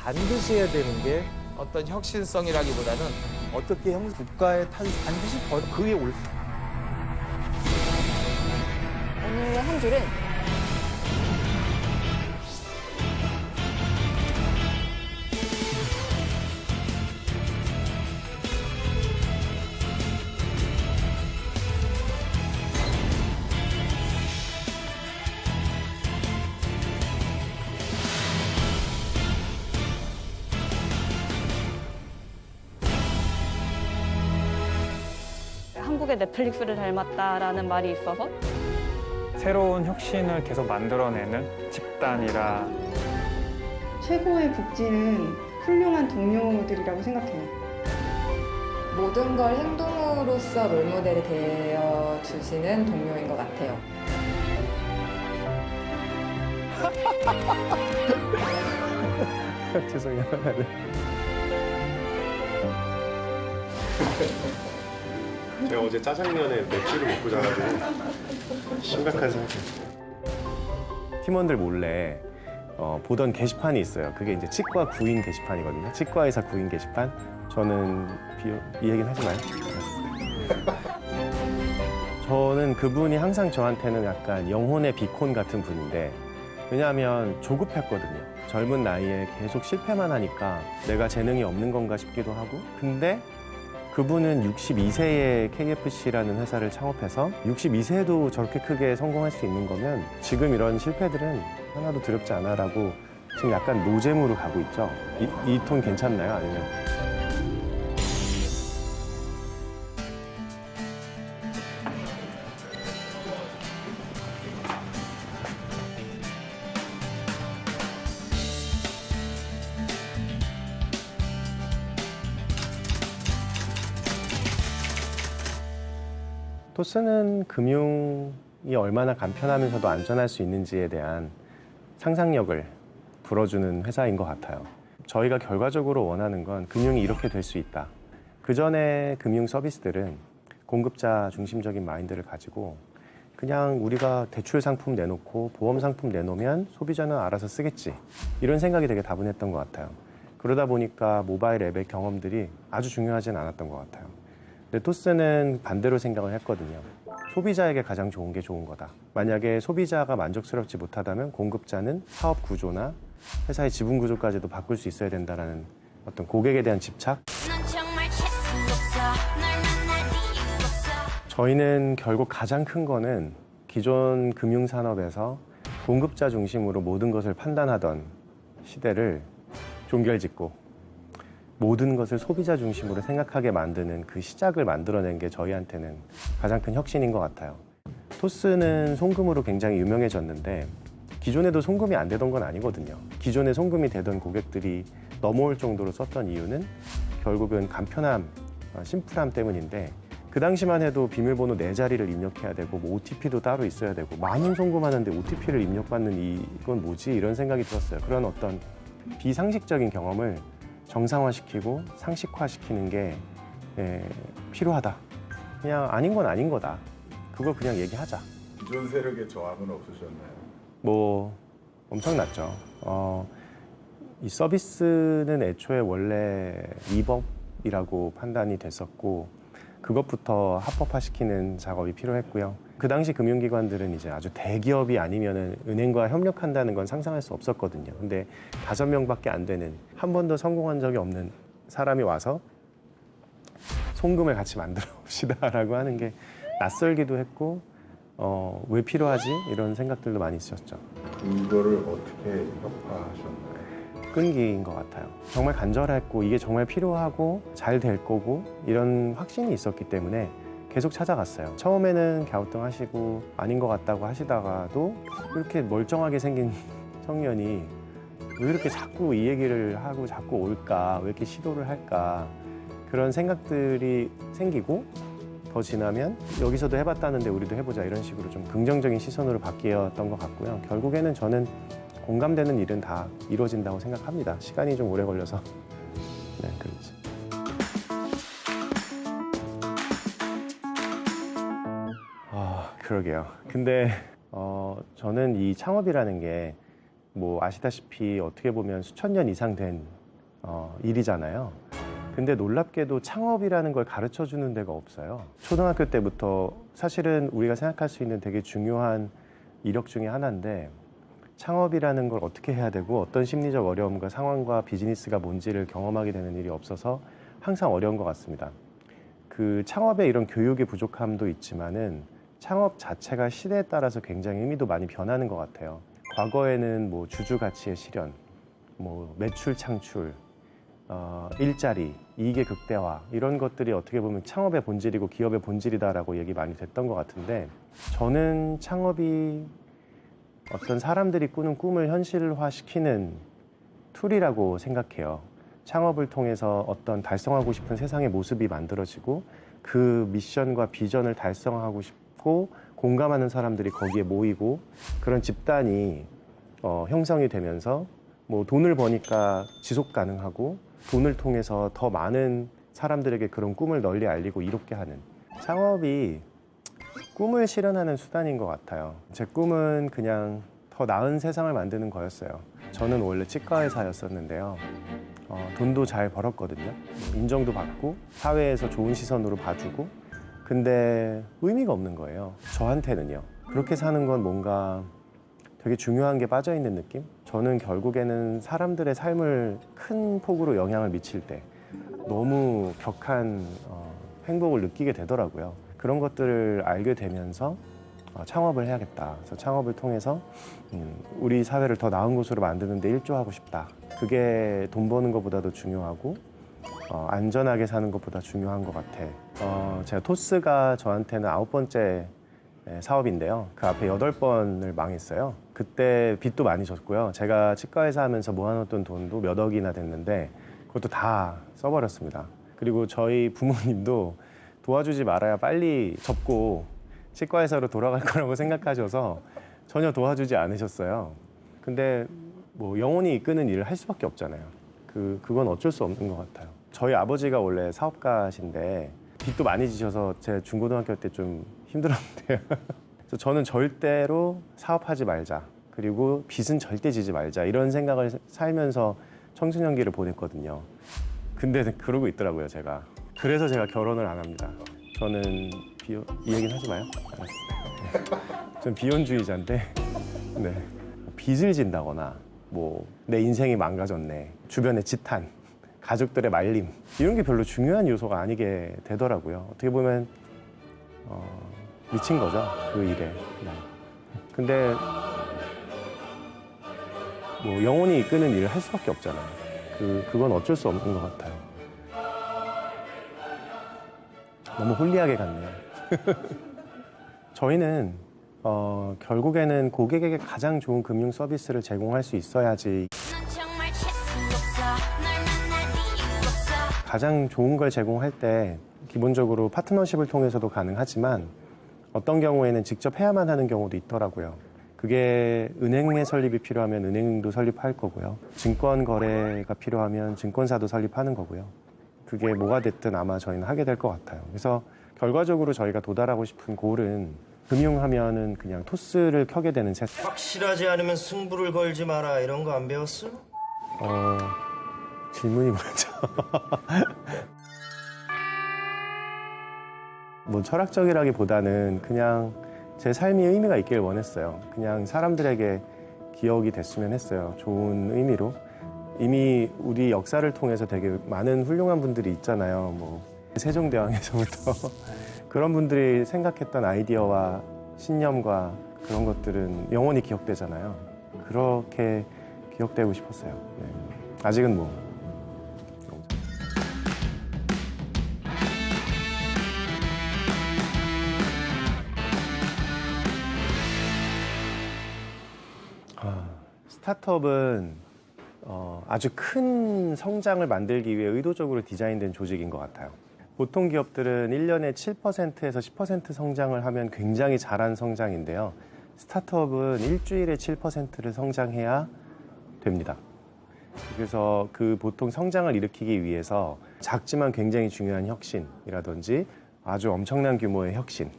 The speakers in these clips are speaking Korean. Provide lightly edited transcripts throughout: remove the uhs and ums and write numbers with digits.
반드시 해야 되는 게 어떤 혁신성이라기보다는 어떻게 국가의 반드시 그게 올. 오늘 한 줄은 한국의 넷플릭스를 닮았다라는 말이 있어서 새로운 혁신을 계속 만들어내는 집단이라. 최고의 복지는 훌륭한 동료들이라고 생각해요. 모든 걸 행동으로써 롤모델이 되어 주시는 동료인 것 같아요. 죄송해요. 제가 어제 짜장면에 맥주를 먹고 자가지고 심각한 상태. 팀원들 몰래 보던 게시판이 있어요. 그게 이제 치과 구인 게시판이거든요. 치과의사 구인 게시판. 저는 이 얘기는 하지 마요. 저는 그분이 항상 저한테는 약간 영혼의 비콘 같은 분인데, 왜냐하면 조급했거든요. 젊은 나이에 계속 실패만 하니까 내가 재능이 없는 건가 싶기도 하고. 근데 그분은 62세에 KFC라는 회사를 창업해서 62세도 저렇게 크게 성공할 수 있는 거면 지금 이런 실패들은 하나도 두렵지 않아라고 지금 약간 노잼으로 가고 있죠. 이 톤 괜찮나요? 아니면? 토스는 금융이 얼마나 간편하면서도 안전할 수 있는지에 대한 상상력을 불어주는 회사인 것 같아요. 저희가 결과적으로 원하는 건 금융이 이렇게 될 수 있다. 그전에 금융 서비스들은 공급자 중심적인 마인드를 가지고 그냥 우리가 대출 상품 내놓고 보험 상품 내놓으면 소비자는 알아서 쓰겠지. 이런 생각이 되게 다분했던 것 같아요. 그러다 보니까 모바일 앱의 경험들이 아주 중요하진 않았던 것 같아요. 근데 토스는 반대로 생각을 했거든요. 소비자에게 가장 좋은 게 좋은 거다. 만약에 소비자가 만족스럽지 못하다면 공급자는 사업 구조나 회사의 지분 구조까지도 바꿀 수 있어야 된다는 어떤 고객에 대한 집착? 저희는 결국 가장 큰 거는 기존 금융산업에서 공급자 중심으로 모든 것을 판단하던 시대를 종결짓고 모든 것을 소비자 중심으로 생각하게 만드는 그 시작을 만들어낸 게 저희한테는 가장 큰 혁신인 것 같아요. 토스는 송금으로 굉장히 유명해졌는데 기존에도 송금이 안 되던 건 아니거든요. 기존에 송금이 되던 고객들이 넘어올 정도로 썼던 이유는 결국은 간편함, 심플함 때문인데 그 당시만 해도 비밀번호 4자리를 입력해야 되고 뭐 OTP도 따로 있어야 되고 많은 송금하는데 OTP를 입력받는 이건 뭐지? 이런 생각이 들었어요. 그런 어떤 비상식적인 경험을 정상화시키고 상식화시키는 게 필요하다. 그냥 아닌 건 아닌 거다. 그걸 그냥 얘기하자. 기존 세력의 저항은 없으셨나요? 뭐 엄청났죠. 이 서비스는 애초에 원래 위법이라고 판단이 됐었고 그것부터 합법화시키는 작업이 필요했고요. 그 당시 금융기관들은 이제 아주 대기업이 아니면은 은행과 협력한다는 건 상상할 수 없었거든요. 근데 5명밖에 안 되는 한 번도 성공한 적이 없는 사람이 와서 송금을 같이 만들어 봅시다라고 하는 게 낯설기도 했고 왜 필요하지? 이런 생각들도 많이 있었죠. 이거를 어떻게 혁파하셨나요? 끈기인 것 같아요. 정말 간절했고 이게 정말 필요하고 잘 될 거고 이런 확신이 있었기 때문에 계속 찾아갔어요. 처음에는 갸우뚱하시고 아닌 것 같다고 하시다가도 이렇게 멀쩡하게 생긴 청년이 왜 이렇게 자꾸 이 얘기를 하고 자꾸 올까? 왜 이렇게 시도를 할까? 그런 생각들이 생기고 더 지나면 여기서도 해봤다는데 우리도 해보자 이런 식으로 좀 긍정적인 시선으로 바뀌었던 것 같고요. 결국에는 저는 공감되는 일은 다 이루어진다고 생각합니다. 시간이 좀 오래 걸려서. 네, 그렇지. 그러게요. 근데 저는 이 창업이라는 게 뭐 아시다시피 어떻게 보면 수천 년 이상 된 일이잖아요. 근데 놀랍게도 창업이라는 걸 가르쳐 주는 데가 없어요. 초등학교 때부터 사실은 우리가 생각할 수 있는 되게 중요한 이력 중에 하나인데 창업이라는 걸 어떻게 해야 되고 어떤 심리적 어려움과 상황과 비즈니스가 뭔지를 경험하게 되는 일이 없어서 항상 어려운 것 같습니다. 그 창업의 이런 교육의 부족함도 있지만은 창업 자체가 시대에 따라서 굉장히 의미도 많이 변하는 것 같아요. 과거에는 뭐 주주 가치의 실현, 뭐 매출 창출, 일자리, 이익의 극대화 이런 것들이 어떻게 보면 창업의 본질이고 기업의 본질이다라고 얘기 많이 됐던 것 같은데 저는 창업이 어떤 사람들이 꾸는 꿈을 현실화시키는 툴이라고 생각해요. 창업을 통해서 어떤 달성하고 싶은 세상의 모습이 만들어지고 그 미션과 비전을 달성하고 싶고 공감하는 사람들이 거기에 모이고 그런 집단이 형성이 되면서 뭐 돈을 버니까 지속 가능하고 돈을 통해서 더 많은 사람들에게 그런 꿈을 널리 알리고 이롭게 하는 창업이 꿈을 실현하는 수단인 것 같아요. 제 꿈은 그냥 더 나은 세상을 만드는 거였어요. 저는 원래 치과 의사였었는데요. 돈도 잘 벌었거든요. 인정도 받고 사회에서 좋은 시선으로 봐주고 근데 의미가 없는 거예요. 저한테는요. 그렇게 사는 건 뭔가 되게 중요한 게 빠져있는 느낌? 저는 결국에는 사람들의 삶을 큰 폭으로 영향을 미칠 때 너무 격한 행복을 느끼게 되더라고요. 그런 것들을 알게 되면서 창업을 해야겠다. 그래서 창업을 통해서 우리 사회를 더 나은 곳으로 만드는 데 일조하고 싶다. 그게 돈 버는 것보다도 중요하고 안전하게 사는 것보다 중요한 것 같아. 제가 토스가 저한테는 9번째 사업인데요. 그 앞에 8번을 망했어요. 그때 빚도 많이 졌고요. 제가 치과의사 하면서 모아놓던 돈도 몇 억이나 됐는데 그것도 다 써버렸습니다. 그리고 저희 부모님도 도와주지 말아야 빨리 접고 치과의사로 돌아갈 거라고 생각하셔서 전혀 도와주지 않으셨어요. 근데 뭐 영혼이 이끄는 일을 할 수밖에 없잖아요. 그건 어쩔 수 없는 것 같아요. 저희 아버지가 원래 사업가신데 빚도 많이 지셔서 제 중고등학교 때 좀 힘들었는데요. 그래서 저는 절대로 사업하지 말자. 그리고 빚은 절대 지지 말자. 이런 생각을 살면서 청소년기를 보냈거든요. 근데 그러고 있더라고요, 제가. 그래서 제가 결혼을 안 합니다. 저는 이 얘기는 하지 마요. 알았어요. 전 비혼주의자인데 네. 빚을 진다거나 뭐 내 인생이 망가졌네. 주변의 지탄, 가족들의 말림 이런 게 별로 중요한 요소가 아니게 되더라고요. 어떻게 보면 미친 거죠, 그 일에. 네. 근데 뭐 영혼이 이끄는 일을 할 수밖에 없잖아요. 그건 어쩔 수 없는 것 같아요. 너무 홀리하게 갔네요. 저희는 결국에는 고객에게 가장 좋은 금융 서비스를 제공할 수 있어야지 가장 좋은 걸 제공할 때 기본적으로 파트너십을 통해서도 가능하지만 어떤 경우에는 직접 해야만 하는 경우도 있더라고요. 그게 은행의 설립이 필요하면 은행도 설립할 거고요. 증권 거래가 필요하면 증권사도 설립하는 거고요. 그게 뭐가 됐든 아마 저희는 하게 될 것 같아요. 그래서 결과적으로 저희가 도달하고 싶은 골은 금융하면은 그냥 토스를 켜게 되는 세상. 확실하지 않으면 승부를 걸지 마라 이런 거 안 배웠어? 질문이 뭐였죠? 뭐 철학적이라기보다는 그냥 제 삶이 의미가 있길 원했어요. 그냥 사람들에게 기억이 됐으면 했어요. 좋은 의미로. 이미 우리 역사를 통해서 되게 많은 훌륭한 분들이 있잖아요. 뭐 세종대왕에서부터 그런 분들이 생각했던 아이디어와 신념과 그런 것들은 영원히 기억되잖아요. 그렇게 기억되고 싶었어요. 네. 아직은 뭐 스타트업은 아주 큰 성장을 만들기 위해 의도적으로 디자인된 조직인 것 같아요. 보통 기업들은 1년에 7%에서 10% 성장을 하면 굉장히 잘한 성장인데요. 스타트업은 일주일에 7%를 성장해야 됩니다. 그래서 그 보통 성장을 일으키기 위해서 작지만 굉장히 중요한 혁신이라든지 아주 엄청난 규모의 혁신,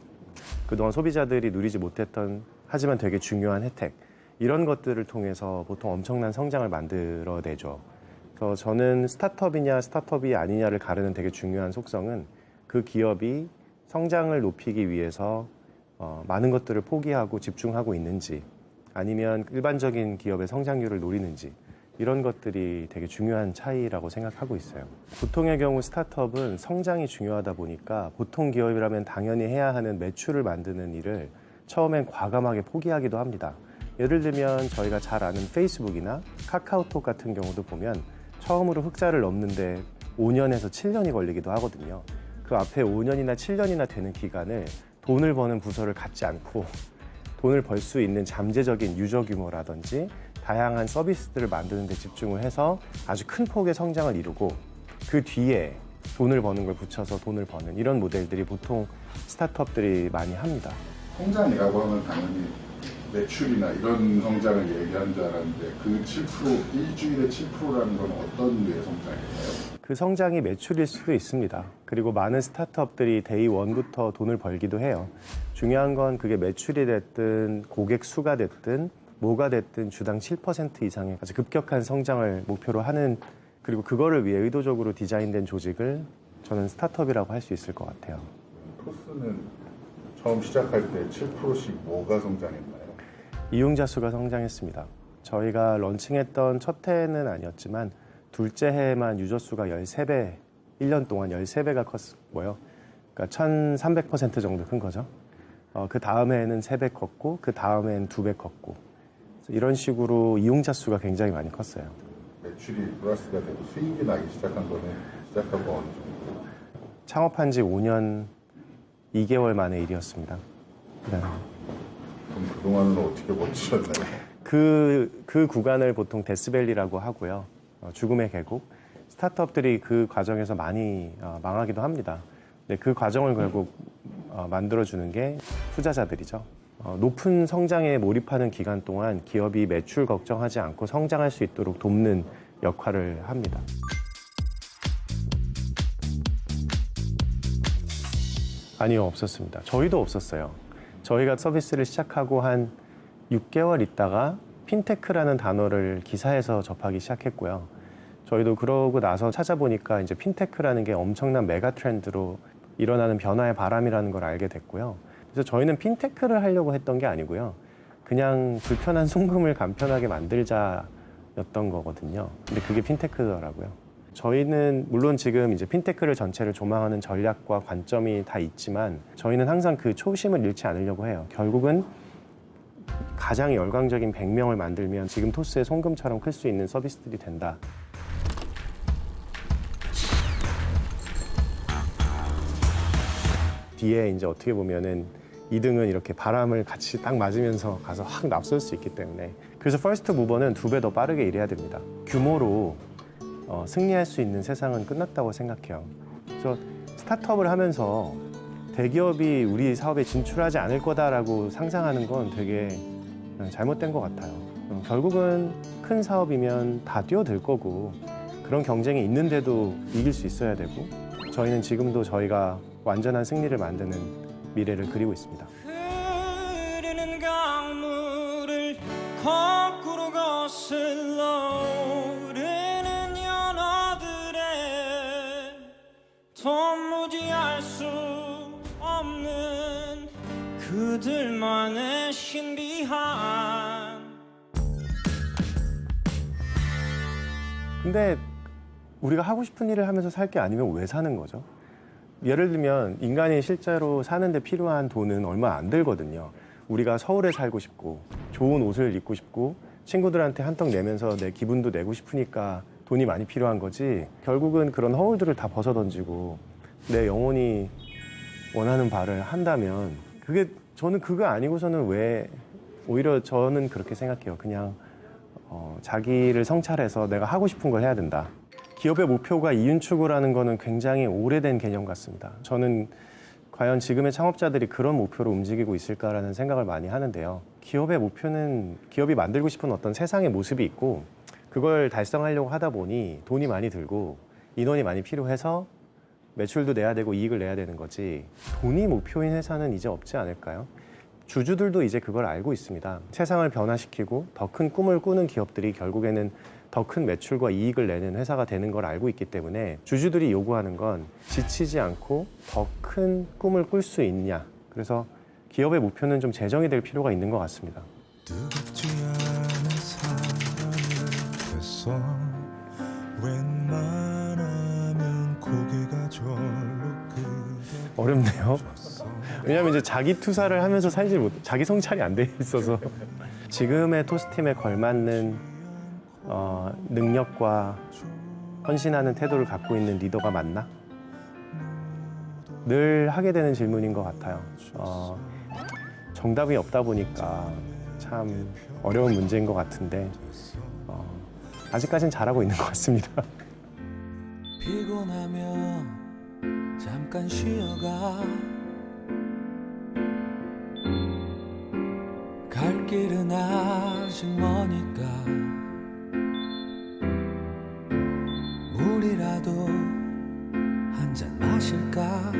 그동안 소비자들이 누리지 못했던 하지만 되게 중요한 혜택, 이런 것들을 통해서 보통 엄청난 성장을 만들어내죠. 그래서 저는 스타트업이냐 스타트업이 아니냐를 가르는 되게 중요한 속성은 그 기업이 성장을 높이기 위해서 많은 것들을 포기하고 집중하고 있는지 아니면 일반적인 기업의 성장률을 노리는지 이런 것들이 되게 중요한 차이라고 생각하고 있어요. 보통의 경우 스타트업은 성장이 중요하다 보니까 보통 기업이라면 당연히 해야 하는 매출을 만드는 일을 처음엔 과감하게 포기하기도 합니다. 예를 들면 저희가 잘 아는 페이스북이나 카카오톡 같은 경우도 보면 처음으로 흑자를 넘는데 5년에서 7년이 걸리기도 하거든요. 그 앞에 5년이나 7년이나 되는 기간을 돈을 버는 부서를 갖지 않고 돈을 벌 수 있는 잠재적인 유저 규모라든지 다양한 서비스들을 만드는 데 집중을 해서 아주 큰 폭의 성장을 이루고 그 뒤에 돈을 버는 걸 붙여서 돈을 버는 이런 모델들이 보통 스타트업들이 많이 합니다. 성장이라고 하면 당연히 매출이나 이런 성장을 얘기하는 줄 알았는데 그 7%, 일주일에 7%라는 건 어떤 류의 성장일까요? 그 성장이 매출일 수도 있습니다. 그리고 많은 스타트업들이 데이 원부터 돈을 벌기도 해요. 중요한 건 그게 매출이 됐든 고객 수가 됐든 뭐가 됐든 주당 7% 이상의 아주 급격한 성장을 목표로 하는 그리고 그거를 위해 의도적으로 디자인된 조직을 저는 스타트업이라고 할 수 있을 것 같아요. 토스는 처음 시작할 때 7%씩 뭐가 성장했나요? 이용자 수가 성장했습니다. 저희가 런칭했던 첫 해는 아니었지만 둘째 해에만 유저 수가 13배, 1년 동안 13배가 컸고요. 그러니까 1300% 정도 큰 거죠. 그 다음 해에는 3배 컸고 그 다음 해에는 2배 컸고 이런 식으로 이용자 수가 굉장히 많이 컸어요. 매출이 플러스가 되고 수익이 나기 시작한 거는 시작하고 어느 정도? 창업한 지 5년 2개월 만의 일이었습니다. 네. 그럼 그동안은 어떻게 버티셨나요? 그 구간을 보통 데스밸리라고 하고요. 죽음의 계곡. 스타트업들이 그 과정에서 많이 망하기도 합니다. 네, 그 과정을 결국 만들어주는 게 투자자들이죠. 높은 성장에 몰입하는 기간 동안 기업이 매출 걱정하지 않고 성장할 수 있도록 돕는 역할을 합니다. 아니요, 없었습니다. 저희도 없었어요. 저희가 서비스를 시작하고 한 6개월 있다가 핀테크라는 단어를 기사에서 접하기 시작했고요. 저희도 그러고 나서 찾아보니까 이제 핀테크라는 게 엄청난 메가 트렌드로 일어나는 변화의 바람이라는 걸 알게 됐고요. 그래서 저희는 핀테크를 하려고 했던 게 아니고요. 그냥 불편한 송금을 간편하게 만들자였던 거거든요. 근데 그게 핀테크더라고요. 저희는 물론 지금 이제 핀테크를 전체를 조망하는 전략과 관점이 다 있지만 저희는 항상 그 초심을 잃지 않으려고 해요. 결국은 가장 열광적인 100명을 만들면 지금 토스의 송금처럼 클 수 있는 서비스들이 된다. 뒤에 이제 어떻게 보면은 2등은 이렇게 바람을 같이 딱 맞으면서 가서 확 납쏠 수 있기 때문에 그래서 퍼스트 무버는 2배 더 빠르게 일해야 됩니다. 규모로 승리할 수 있는 세상은 끝났다고 생각해요. 그래서 스타트업을 하면서 대기업이 우리 사업에 진출하지 않을 거다라고 상상하는 건 되게 잘못된 것 같아요. 결국은 큰 사업이면 다 뛰어들 거고 그런 경쟁이 있는데도 이길 수 있어야 되고 저희는 지금도 저희가 완전한 승리를 만드는 미래를 그리고 있습니다. 흐르는 강물을 거꾸로 거슬러 오르는 연어들의 도무지 알 수 없는 그들만의 신비한 근데 우리가 하고 싶은 일을 하면서 살 게 아니면 왜 사는 거죠? 예를 들면 인간이 실제로 사는데 필요한 돈은 얼마 안 들거든요. 우리가 서울에 살고 싶고 좋은 옷을 입고 싶고 친구들한테 한턱 내면서 내 기분도 내고 싶으니까 돈이 많이 필요한 거지 결국은 그런 허울들을 다 벗어던지고 내 영혼이 원하는 바를 한다면 그게 저는 그거 아니고서는 왜 오히려 저는 그렇게 생각해요. 그냥 자기를 성찰해서 내가 하고 싶은 걸 해야 된다. 기업의 목표가 이윤 추구라는 거는 굉장히 오래된 개념 같습니다. 저는 과연 지금의 창업자들이 그런 목표로 움직이고 있을까라는 생각을 많이 하는데요. 기업의 목표는 기업이 만들고 싶은 어떤 세상의 모습이 있고 그걸 달성하려고 하다 보니 돈이 많이 들고 인원이 많이 필요해서 매출도 내야 되고 이익을 내야 되는 거지 돈이 목표인 회사는 이제 없지 않을까요? 주주들도 이제 그걸 알고 있습니다. 세상을 변화시키고 더 큰 꿈을 꾸는 기업들이 결국에는 더 큰 매출과 이익을 내는 회사가 되는 걸 알고 있기 때문에 주주들이 요구하는 건 지치지 않고 더 큰 꿈을 꿀 수 있냐. 그래서 기업의 목표는 좀 재정이 될 필요가 있는 것 같습니다. 뜨겁지 않은 사랑을 했어 웬만하면 고개가 절로 어렵네요. 왜냐하면 이제 자기 투사를 하면서 살지 못, 자기 성찰이 안 돼 있어서 지금의 토스팀에 걸맞는 능력과 헌신하는 태도를 갖고 있는 리더가 맞나? 늘 하게 되는 질문인 것 같아요. 정답이 없다 보니까 참 어려운 문제인 것 같은데 아직까지는 잘하고 있는 것 같습니다. 피곤하면 잠깐 쉬어가 갈 길은 아직 머니까 물이라도 한 잔 마실까.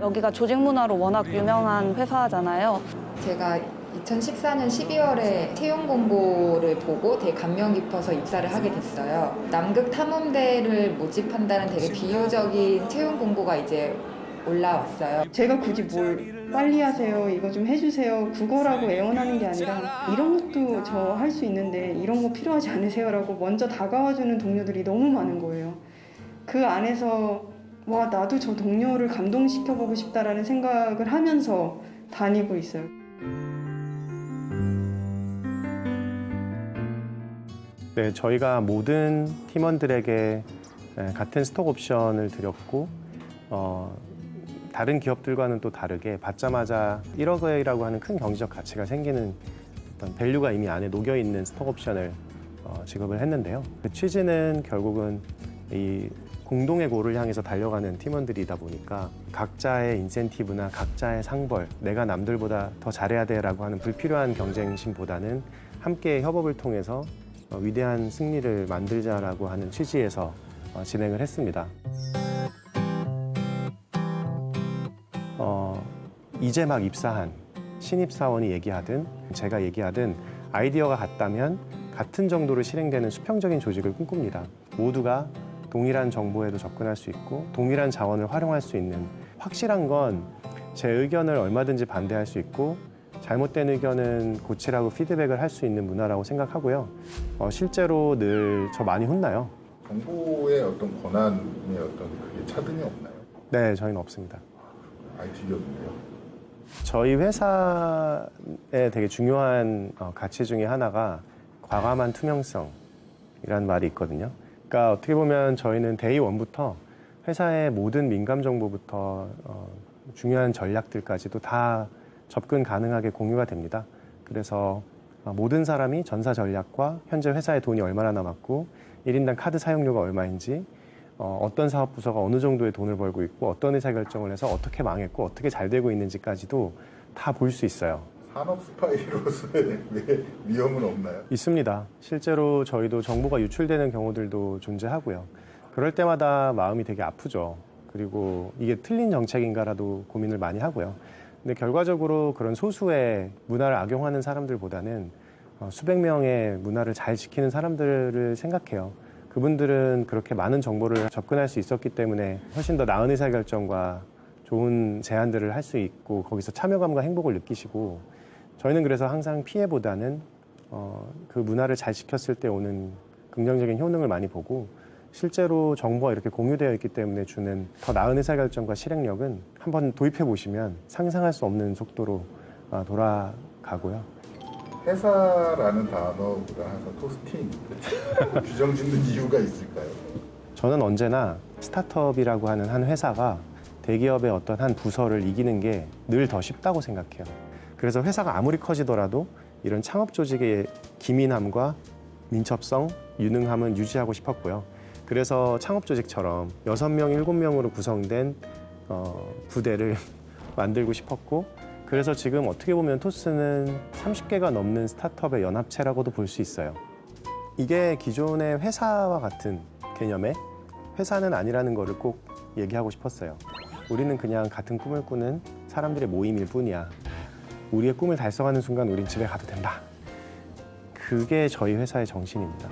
여기가 조직 문화로 워낙 유명한 회사잖아요. 제가 2014년 12월에 채용 공고를 보고 되게 감명 깊어서 입사를 하게 됐어요. 남극 탐험대를 모집한다는 되게 비유적인 채용 공고가 이제 올라왔어요. 제가 굳이 뭘 빨리 하세요, 이거 좀 해주세요, 그거라고 애원하는 게 아니라 이런 것도 저 할 수 있는데 이런 거 필요하지 않으세요라고 먼저 다가와주는 동료들이 너무 많은 거예요. 그 안에서 와, 나도 저 동료를 감동시켜보고 싶다라는 생각을 하면서 다니고 있어요. 네, 저희가 모든 팀원들에게 같은 스톡 옵션을 드렸고 다른 기업들과는 또 다르게 받자마자 1억이라고 하는 큰 경제적 가치가 생기는 어떤 밸류가 이미 안에 녹여있는 스톡 옵션을 지급을 했는데요. 그 취지는 결국은 이 공동의 고를 향해서 달려가는 팀원들이다 보니까 각자의 인센티브나 각자의 상벌, 내가 남들보다 더 잘해야 돼라고 하는 불필요한 경쟁심보다는 함께 협업을 통해서 위대한 승리를 만들자라고 하는 취지에서 진행을 했습니다. 이제 막 입사한 신입사원이 얘기하든 제가 얘기하든 아이디어가 같다면 같은 정도로 실행되는 수평적인 조직을 꿈꿉니다. 모두가 동일한 정보에도 접근할 수 있고 동일한 자원을 활용할 수 있는, 확실한 건 제 의견을 얼마든지 반대할 수 있고 잘못된 의견은 고치라고 피드백을 할 수 있는 문화라고 생각하고요. 실제로 늘 저 많이 혼나요. 정보의 어떤 권한의 어떤 그게 차등이 없나요? 네, 저희는 없습니다. IT 기업인데요. 저희 회사의 되게 중요한 가치 중에 하나가 과감한 투명성이라는 말이 있거든요. 그러니까 어떻게 보면 저희는 데이 원부터 회사의 모든 민감 정보부터 중요한 전략들까지도 다 접근 가능하게 공유가 됩니다. 그래서 모든 사람이 전사 전략과 현재 회사에 돈이 얼마나 남았고 1인당 카드 사용료가 얼마인지, 어떤 사업 부서가 어느 정도의 돈을 벌고 있고 어떤 의사결정을 해서 어떻게 망했고 어떻게 잘 되고 있는지까지도 다 볼 수 있어요. 산업 스파이로서의 위험은 없나요? 있습니다. 실제로 저희도 정보가 유출되는 경우들도 존재하고요. 그럴 때마다 마음이 되게 아프죠. 그리고 이게 틀린 정책인가라도 고민을 많이 하고요. 근데 결과적으로 그런 소수의 문화를 악용하는 사람들보다는 수백 명의 문화를 잘 지키는 사람들을 생각해요. 그분들은 그렇게 많은 정보를 접근할 수 있었기 때문에 훨씬 더 나은 의사결정과 좋은 제안들을 할 수 있고 거기서 참여감과 행복을 느끼시고, 저희는 그래서 항상 피해보다는 그 문화를 잘 지켰을 때 오는 긍정적인 효능을 많이 보고, 실제로 정보가 이렇게 공유되어 있기 때문에 주는 더 나은 의사결정과 실행력은 한번 도입해 보시면 상상할 수 없는 속도로 돌아가고요. 회사라는 단어보다 항상 토스팀 규정 짓는 이유가 있을까요? 저는 언제나 스타트업이라고 하는 한 회사가 대기업의 어떤 한 부서를 이기는 게 늘 더 쉽다고 생각해요. 그래서 회사가 아무리 커지더라도 이런 창업 조직의 기민함과 민첩성, 유능함은 유지하고 싶었고요. 그래서 창업 조직처럼 6명, 7명으로 구성된 부대를 만들고 싶었고, 그래서 지금 어떻게 보면 토스는 30개가 넘는 스타트업의 연합체라고도 볼 수 있어요. 이게 기존의 회사와 같은 개념의 회사는 아니라는 거를 꼭 얘기하고 싶었어요. 우리는 그냥 같은 꿈을 꾸는 사람들의 모임일 뿐이야. 우리의 꿈을 달성하는 순간 우린 집에 가도 된다. 그게 저희 회사의 정신입니다.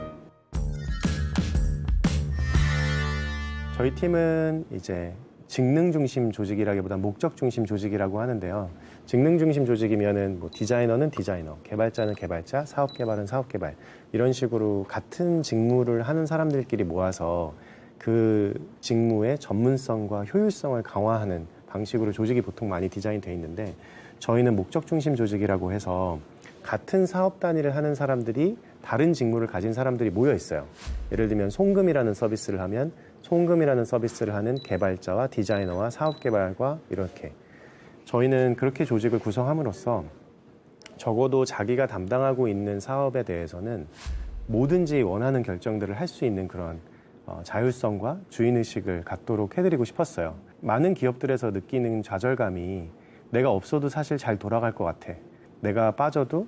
저희 팀은 이제 직능 중심 조직이라기보다 목적 중심 조직이라고 하는데요. 직능 중심 조직이면은 뭐 디자이너는 디자이너, 개발자는 개발자, 사업 개발은 사업 개발 이런 식으로 같은 직무를 하는 사람들끼리 모아서 그 직무의 전문성과 효율성을 강화하는 방식으로 조직이 보통 많이 디자인되어 있는데 저희는 목적 중심 조직이라고 해서 같은 사업 단위를 하는 사람들이 다른 직무를 가진 사람들이 모여 있어요. 예를 들면 송금이라는 서비스를 하면 송금이라는 서비스를 하는 개발자와 디자이너와 사업 개발과 이렇게 저희는 그렇게 조직을 구성함으로써 적어도 자기가 담당하고 있는 사업에 대해서는 뭐든지 원하는 결정들을 할 수 있는 그런 자율성과 주인의식을 갖도록 해드리고 싶었어요. 많은 기업들에서 느끼는 좌절감이 내가 없어도 사실 잘 돌아갈 것 같아. 내가 빠져도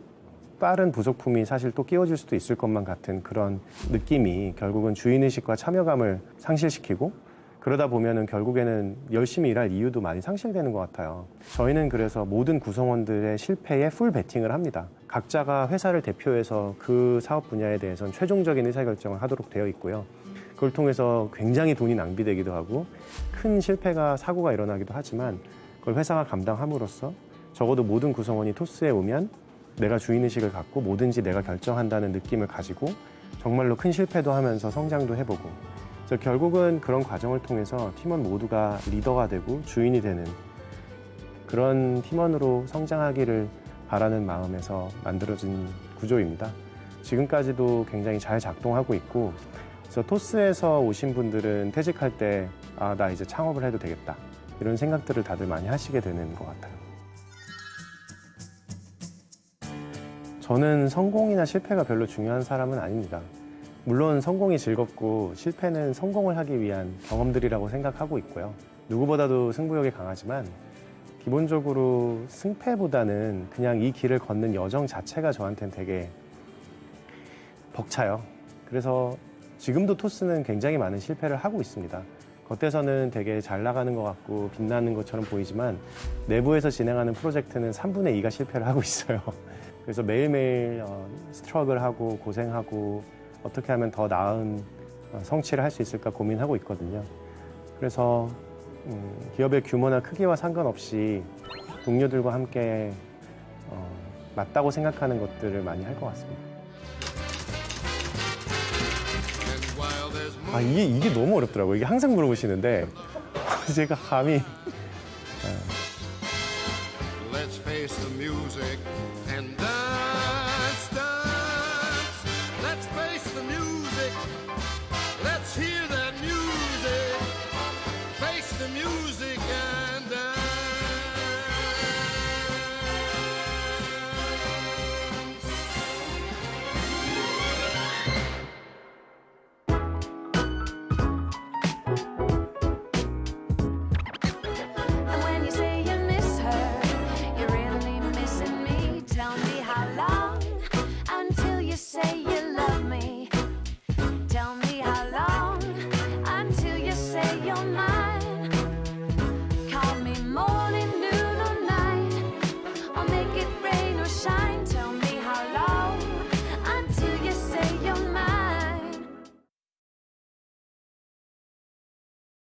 다른 부속품이 사실 또 끼워질 수도 있을 것만 같은 그런 느낌이 결국은 주인의식과 참여감을 상실시키고 그러다 보면은 결국에는 열심히 일할 이유도 많이 상실되는 것 같아요. 저희는 그래서 모든 구성원들의 실패에 풀 베팅을 합니다. 각자가 회사를 대표해서 그 사업 분야에 대해서는 최종적인 의사결정을 하도록 되어 있고요. 그걸 통해서 굉장히 돈이 낭비되기도 하고 큰 실패가 사고가 일어나기도 하지만 그걸 회사가 감당함으로써 적어도 모든 구성원이 토스에 오면 내가 주인의식을 갖고 뭐든지 내가 결정한다는 느낌을 가지고 정말로 큰 실패도 하면서 성장도 해보고 그래서 결국은 그런 과정을 통해서 팀원 모두가 리더가 되고 주인이 되는 그런 팀원으로 성장하기를 바라는 마음에서 만들어진 구조입니다. 지금까지도 굉장히 잘 작동하고 있고 그래서 토스에서 오신 분들은 퇴직할 때 아, 나 이제 창업을 해도 되겠다 이런 생각들을 다들 많이 하시게 되는 것 같아요. 저는 성공이나 실패가 별로 중요한 사람은 아닙니다. 물론 성공이 즐겁고 실패는 성공을 하기 위한 경험들이라고 생각하고 있고요. 누구보다도 승부욕이 강하지만 기본적으로 승패보다는 그냥 이 길을 걷는 여정 자체가 저한테는 되게 벅차요. 그래서 지금도 토스는 굉장히 많은 실패를 하고 있습니다. 겉에서는 되게 잘 나가는 것 같고 빛나는 것처럼 보이지만 내부에서 진행하는 프로젝트는 3분의 2가 실패를 하고 있어요. 그래서 매일매일 스트러글하고 고생하고 어떻게 하면 더 나은 성취를 할 수 있을까 고민하고 있거든요. 그래서 기업의 규모나 크기와 상관없이 동료들과 함께 맞다고 생각하는 것들을 많이 할 것 같습니다. 아 이게 너무 어렵더라고요. 이게 항상 물어보시는데 제가 감히 Let's face the music and dance, dance. Let's face the music. Let's hear that music. Face the music and dance. And when you say you miss her, you're really missing me. Tell me how long until you say you love me. Tell me how long until you say you're mine.